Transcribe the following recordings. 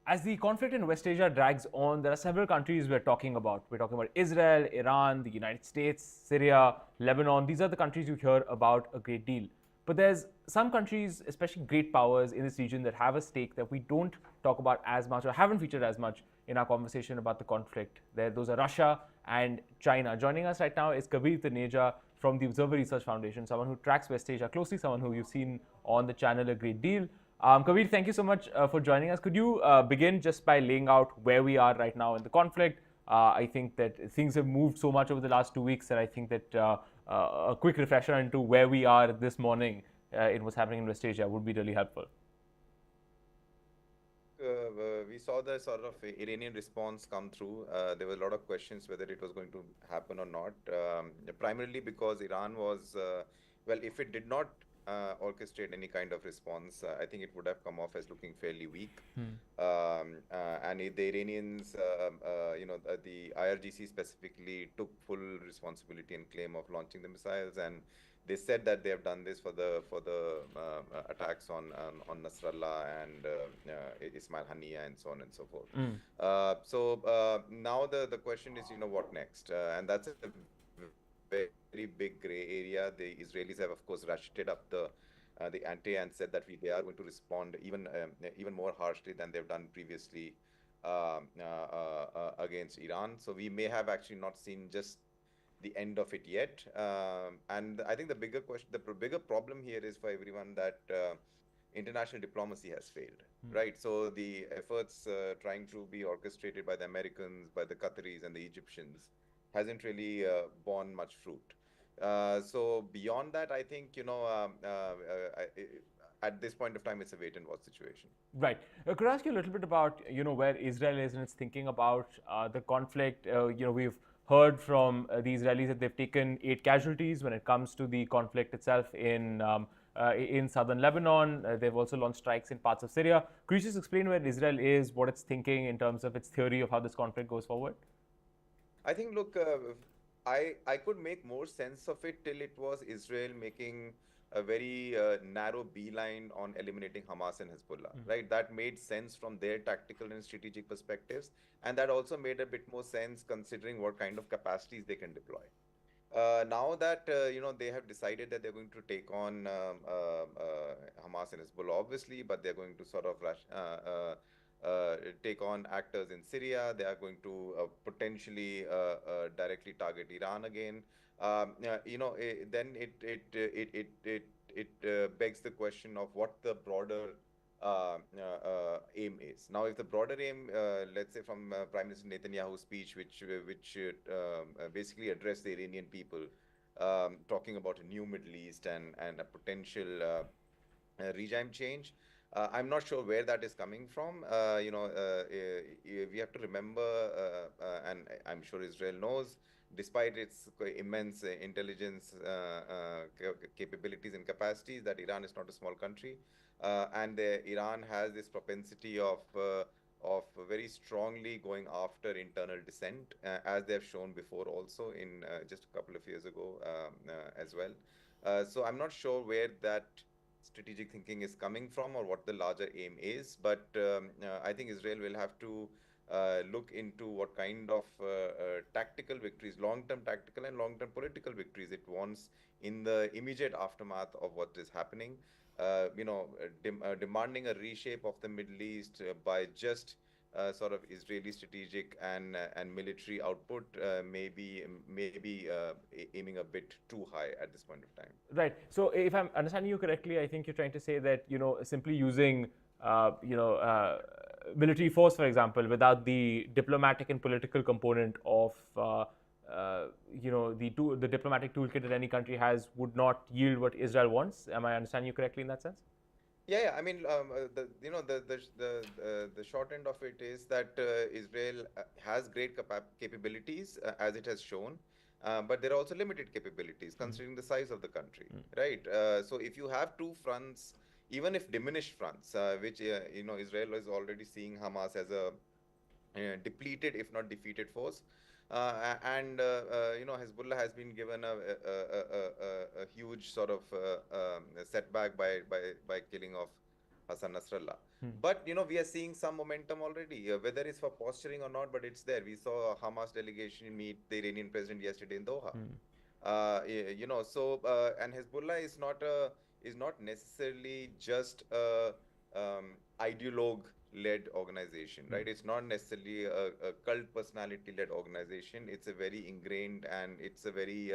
As the conflict in West Asia drags on, there are several countries we're talking about. We're talking about Israel, Iran, the United States, Syria, Lebanon. These are the countries you hear about a great deal. But there's some countries, especially great powers in this region, that have a stake that we don't talk about as much or haven't featured as much in our conversation about the conflict. Those are Russia and China. Joining us right now is Kabir Taneja from the Observer Research Foundation, someone who tracks West Asia closely, someone who you've seen on the channel a great deal. Kabir, thank you so much for joining us. Could you begin just by laying out where we are right now in the conflict? I think that things have moved so much over the last 2 weeks that I think that a quick refresher into where we are this morning in what's happening in West Asia would be really helpful. We saw the sort of Iranian response come through. There were a lot of questions whether it was going to happen or not, primarily because Iran was, well, if it did not orchestrate any kind of response, I think it would have come off as looking fairly weak. And the Iranians, the IRGC specifically took full responsibility and claim of launching the missiles, and they said that they have done this for the attacks on Nasrallah and Ismail Haniya and so on and so forth. So now the question is, what next? And that's a very big gray area. The Israelis have, of course, ratcheted up the ante and said that they are going to respond even more harshly than they've done previously against Iran. So we may have actually not seen just the end of it yet. And I think the bigger problem here is for everyone that international diplomacy has failed, right? So the efforts trying to be orchestrated by the Americans, by the Qataris and the Egyptians hasn't really borne much fruit. So beyond that, I think, at this point of time, it's a wait and watch situation. Right. Could I ask you a little bit about, where Israel is and its thinking about the conflict? We've heard from the Israelis that they've taken 8 casualties when it comes to the conflict itself in southern Lebanon. They've also launched strikes in parts of Syria. Could you just explain where Israel is, what it's thinking in terms of its theory of how this conflict goes forward? I think, look, I could make more sense of it till it was Israel making a very narrow beeline on eliminating Hamas and Hezbollah, right? That made sense from their tactical and strategic perspectives. And that also made a bit more sense considering what kind of capacities they can deploy. Now that, they have decided that they're going to take on Hamas and Hezbollah, obviously, but they're going to sort of take on actors in Syria. They are going to potentially directly target Iran again. Then it begs the question of what the broader aim is. Now, if the broader aim, let's say from Prime Minister Netanyahu's speech, which basically addressed the Iranian people, talking about a new Middle East and a potential regime change. I'm not sure where that is coming from. We have to remember, and I'm sure Israel knows, despite its immense intelligence capabilities and capacities, that Iran is not a small country. And Iran has this propensity of very strongly going after internal dissent, as they have shown before also in just a couple of years ago as well. So I'm not sure where that strategic thinking is coming from or what the larger aim is, but I think Israel will have to look into what kind of tactical victories, long-term tactical and long-term political victories it wants in the immediate aftermath of what is happening. Demanding a reshape of the Middle East by just sort of Israeli strategic and military output may be aiming a bit too high at this point of time. Right. So if I'm understanding you correctly, I think you're trying to say that simply using military force, for example, without the diplomatic and political component of the diplomatic toolkit that any country has would not yield what Israel wants. Am I understanding you correctly in that sense? Yeah. I mean, the short end of it is that Israel has great capabilities, as it has shown, but there are also limited capabilities considering the size of the country, right? So if you have two fronts, even if diminished fronts, which Israel is already seeing Hamas as a depleted, if not defeated force. Hezbollah has been given a huge sort of setback by killing of Hassan Nasrallah. But we are seeing some momentum already, whether it's for posturing or not, but it's there. We saw a Hamas delegation meet the Iranian president yesterday in Doha. And Hezbollah is not necessarily just a ideologue-led organization, right? It's not necessarily a cult personality-led organization. It's a very ingrained and it's a very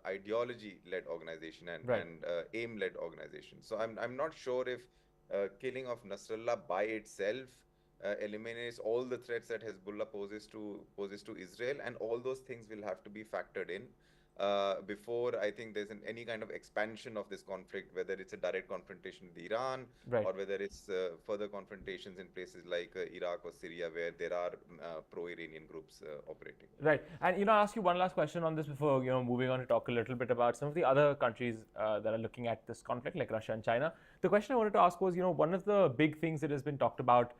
ideology-led organization and aim-led organization. So I'm not sure if killing of Nasrallah by itself eliminates all the threats that Hezbollah poses to Israel, and all those things will have to be factored in before I think there's any kind of expansion of this conflict, whether it's a direct confrontation with Iran or whether it's further confrontations in places like Iraq or Syria where there are pro-Iranian groups operating. Right. And, I'll ask you one last question on this before, moving on to talk a little bit about some of the other countries that are looking at this conflict, like Russia and China. The question I wanted to ask was, one of the big things that has been talked about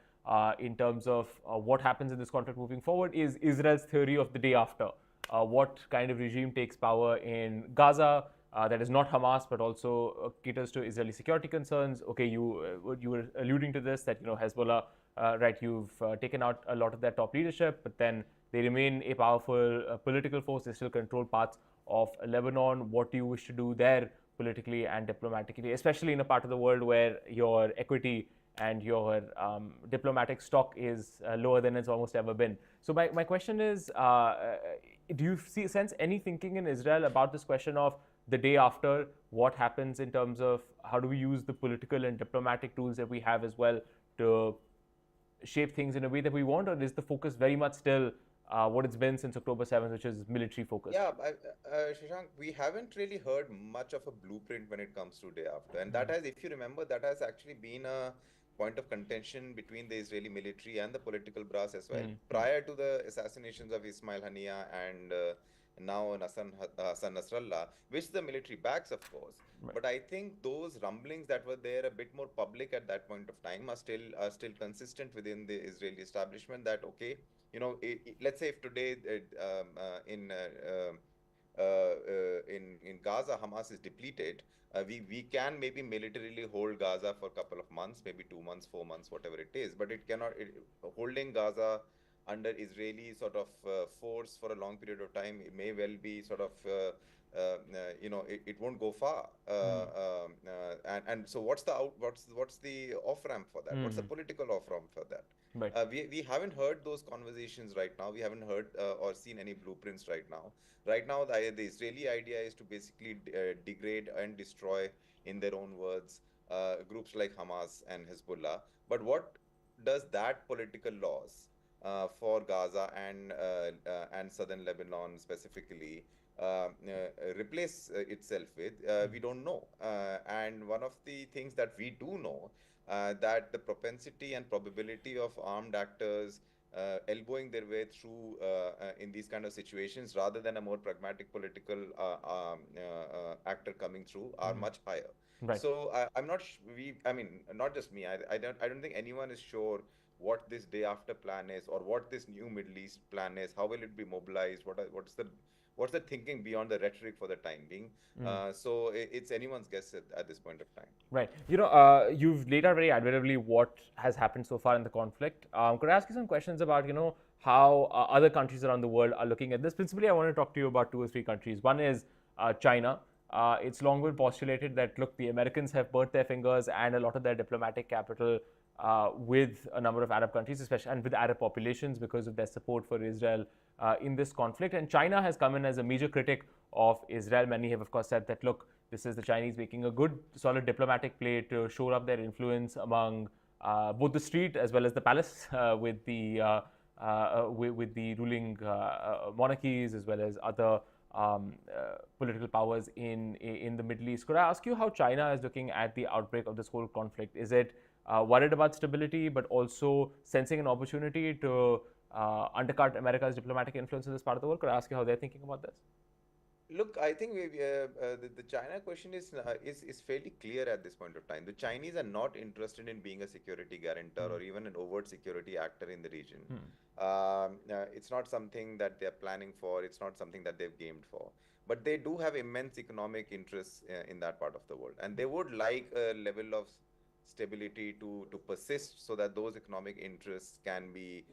in terms of what happens in this conflict moving forward is Israel's theory of the day after. What kind of regime takes power in Gaza that is not Hamas, but also caters to Israeli security concerns. Okay, you were alluding to this, that Hezbollah, right? You've taken out a lot of their top leadership, but then they remain a powerful political force. They still control parts of Lebanon. What do you wish to do there politically and diplomatically, especially in a part of the world where your equity and your diplomatic stock is lower than it's almost ever been? So my question is, do you sense any thinking in Israel about this question of the day after? What happens in terms of how do we use the political and diplomatic tools that we have as well to shape things in a way that we want, or is the focus very much still what it's been since October 7th, which is military focused? Yeah, Shashank, we haven't really heard much of a blueprint when it comes to day after. And that has, if you remember, that has actually been a point of contention between the Israeli military and the political brass as well. Prior to the assassinations of Ismail Haniyeh and now Hassan Nasrallah, which the military backs, of course. But I think those rumblings that were there a bit more public at that point of time are still consistent within the Israeli establishment that, okay, let's say if today in Gaza, Hamas is depleted, we can maybe militarily hold Gaza for a couple of months, maybe 2 months, 4 months, whatever it is. But it cannot, holding Gaza under Israeli sort of force for a long period of time, it may well be sort of, it won't go far. And so what's the off ramp for that? What's the political off ramp for that? We haven't heard those conversations right now. We haven't heard or seen any blueprints right now. Right now, the Israeli idea is to basically degrade and destroy, in their own words, groups like Hamas and Hezbollah. But what does that political loss for Gaza and southern Lebanon specifically replace itself with? We don't know. And one of the things that we do know, that the propensity and probability of armed actors elbowing their way through in these kind of situations, rather than a more pragmatic political actor coming through, are much higher. So I'm not. I mean, not just me. I don't think anyone is sure what this day after plan is, or what this new Middle East plan is. How will it be mobilized? What's the thinking beyond the rhetoric for the time being? So it's anyone's guess at this point of time. Right. You've laid out very admirably what has happened so far in the conflict. Could I ask you some questions about, how other countries around the world are looking at this? Principally, I want to talk to you about 2 or 3 countries. One is China. It's long been postulated that, look, the Americans have burnt their fingers and a lot of their diplomatic capital with a number of Arab countries, especially, and with Arab populations, because of their support for Israel in this conflict. And China has come in as a major critic of Israel. Many have, of course, said that, look, this is the Chinese making a good, solid diplomatic play to shore up their influence among both the street as well as the palace with the ruling monarchies, as well as other political powers in the Middle East. Could I ask you how China is looking at the outbreak of this whole conflict? Is it worried about stability, but also sensing an opportunity to undercut America's diplomatic influence in this part of the world? Could I ask you how they're thinking about this? Look, I think the China question is fairly clear at this point of time. The Chinese are not interested in being a security guarantor or even an overt security actor in the region. It's not something that they're planning for. It's not something that they've gamed for. But they do have immense economic interests in that part of the world, and they would like a level of stability to persist, so that those economic interests can be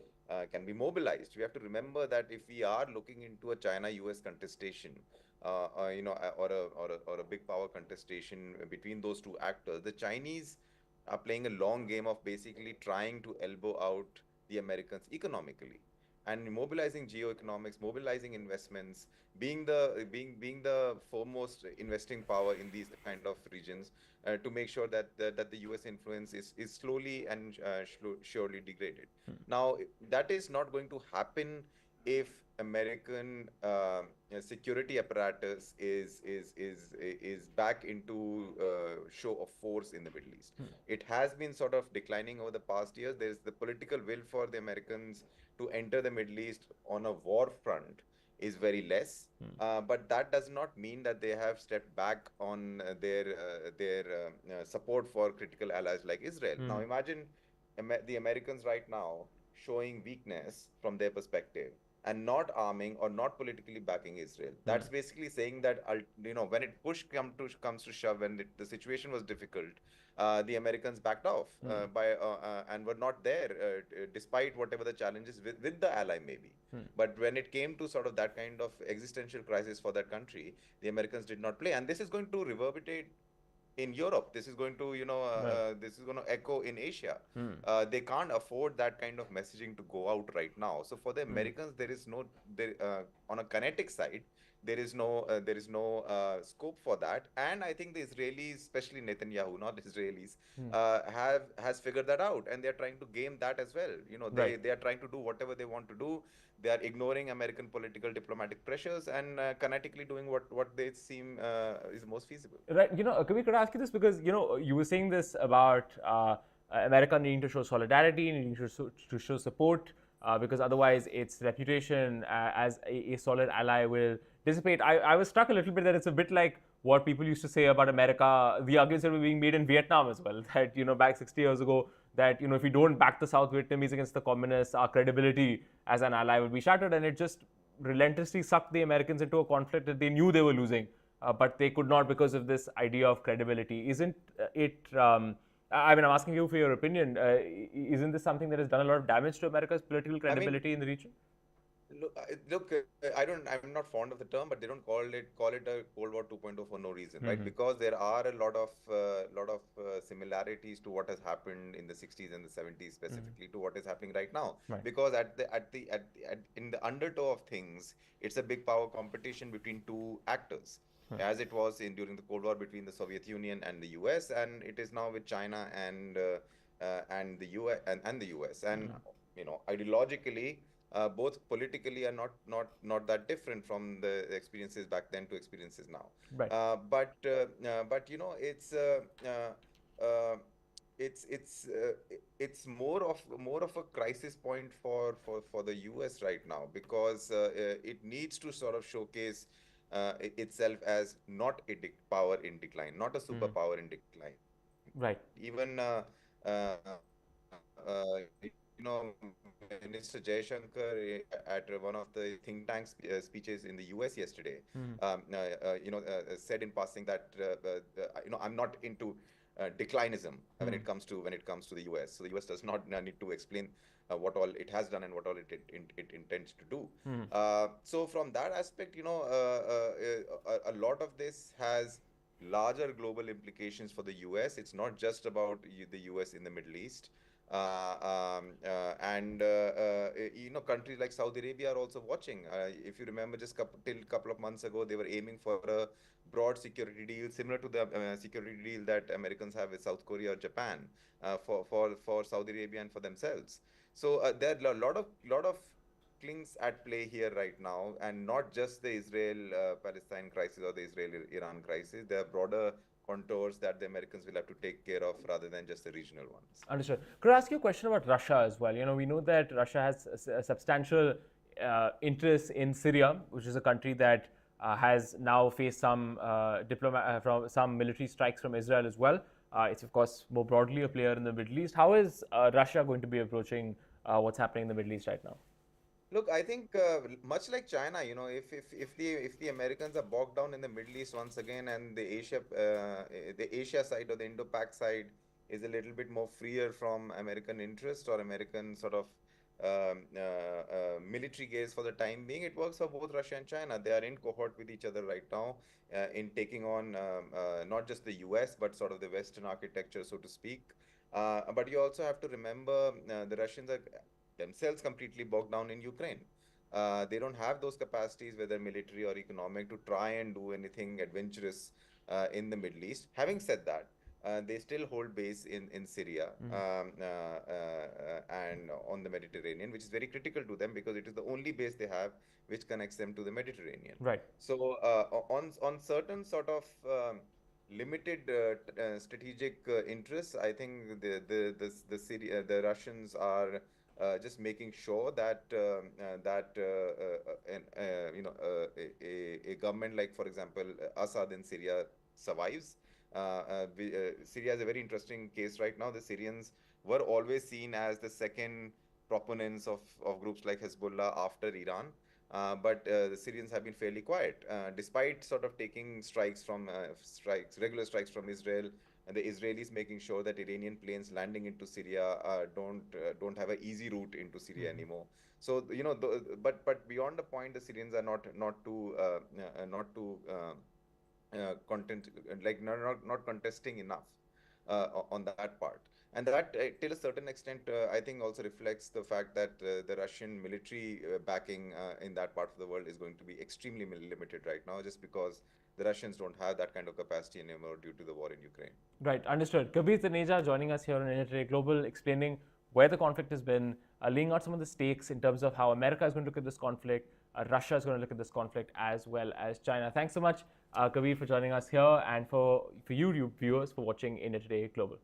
mobilized. We have to remember that if we are looking into a China-US contestation, or a big power contestation between those two actors, the Chinese are playing a long game of basically trying to elbow out the Americans economically and mobilizing geoeconomics, mobilizing investments, being the foremost investing power in these kind of regions, to make sure that the U.S. influence is slowly and surely degraded. Now, that is not going to happen if American security apparatus is back into show of force in the Middle East. It has been sort of declining over the past years. There's the political will for the Americans to enter the Middle East on a war front is very less. But that does not mean that they have stepped back on their support for critical allies like Israel. Now imagine the Americans right now showing weakness from their perspective and not arming or not politically backing Israel. That's basically saying that, when it comes to shove, when the situation was difficult, the Americans backed off and were not there, despite whatever the challenges with the ally maybe. But when it came to sort of that kind of existential crisis for that country, the Americans did not play, and this is going to reverberate in Europe. This is going to, this is going to echo in Asia. They can't afford that kind of messaging to go out right now. So for the Americans, there is no, on a kinetic side, there is no scope for that. And I think the Israelis, especially Netanyahu, not the Israelis, has figured that out, and they're trying to game that as well. They are trying to do whatever they want to do. They are ignoring American political diplomatic pressures and kinetically doing what they seem is most feasible. Right. Could I ask you this, because you were saying this about America needing to show solidarity, needing to show support, because otherwise its reputation as a solid ally will dissipate. I was struck a little bit that it's a bit like what people used to say about America, the arguments that were being made in Vietnam as well, that back 60 years ago, that if we don't back the South Vietnamese against the communists, our credibility as an ally would be shattered, and it just relentlessly sucked the Americans into a conflict that they knew they were losing, but they could not because of this idea of credibility. Isn't it? I'm asking you for your opinion. Isn't this something that has done a lot of damage to America's political credibility in the region? I'm not fond of the term, but they don't call it a Cold War 2.0 for no reason, right? Because there are a lot of similarities to what has happened in the 60s and the 70s, specifically to what is happening right now. Right. Because in the undertow of things, it's a big power competition between two actors, as it was during the Cold War between the Soviet Union and the US, and it is now with China and the US and the US. And ideologically, both politically are not that different from the experiences back then to experiences now. Right. But it's more of a crisis point for the US right now, because it needs to sort of showcase itself as not a power in decline, not a superpower in decline. Right. Even Minister Jaishankar at one of the think tank speeches in the US yesterday, said in passing that I'm not into declinism when it comes to the US. So the US does not need to explain what all it has done and what all it intends to do. So from that aspect, a lot of this has larger global implications for the US. It's not just about the US in the Middle East. Countries like Saudi Arabia are also watching. If you remember, till a couple of months ago, they were aiming for a broad security deal similar to the security deal that Americans have with South Korea or Japan, for Saudi Arabia and for themselves. So there are a lot of things at play here right now, and not just the Israel-Palestine crisis or the Israel-Iran crisis. There are broader contours that the Americans will have to take care of rather than just the regional ones. Understood. Could I ask you a question about Russia as well? We know that Russia has a substantial interest in Syria, which is a country that has now faced some from some military strikes from Israel as well. It's of course more broadly a player in the Middle East. How is Russia going to be approaching what's happening in the Middle East right now? Look, I think much like China, if the Americans are bogged down in the Middle East once again, and the Asia side or the Indo-Pac side is a little bit more freer from American interest or American sort of military gaze for the time being. It works for both Russia and China. They are in cohort with each other right now in taking on not just the US, but sort of the Western architecture, so to speak. But you also have to remember the Russians are themselves completely bogged down in Ukraine. They don't have those capacities, whether military or economic, to try and do anything adventurous in the Middle East. Having said that, they still hold base in Syria and on the Mediterranean, which is very critical to them because it is the only base they have which connects them to the Mediterranean. Right. So on certain sort of limited strategic interests, I think the Russians are just making sure that a government like, for example, Assad in Syria survives. Syria is a very interesting case right now. The Syrians were always seen as the second proponents of groups like Hezbollah after Iran. But the Syrians have been fairly quiet, despite sort of taking regular strikes from Israel, and the Israelis making sure that Iranian planes landing into Syria don't have an easy route into Syria anymore. So but beyond the point, the Syrians are not contesting enough on that part. And that, till a certain extent, I think also reflects the fact that the Russian military backing in that part of the world is going to be extremely limited right now, just because the Russians don't have that kind of capacity anymore due to the war in Ukraine. Right, understood. Kabir Taneja joining us here on India Today Global, explaining where the conflict has been, laying out some of the stakes in terms of how America is going to look at this conflict, Russia is going to look at this conflict, as well as China. Thanks so much, Kabir, for joining us here, and for you viewers for watching India Today Global.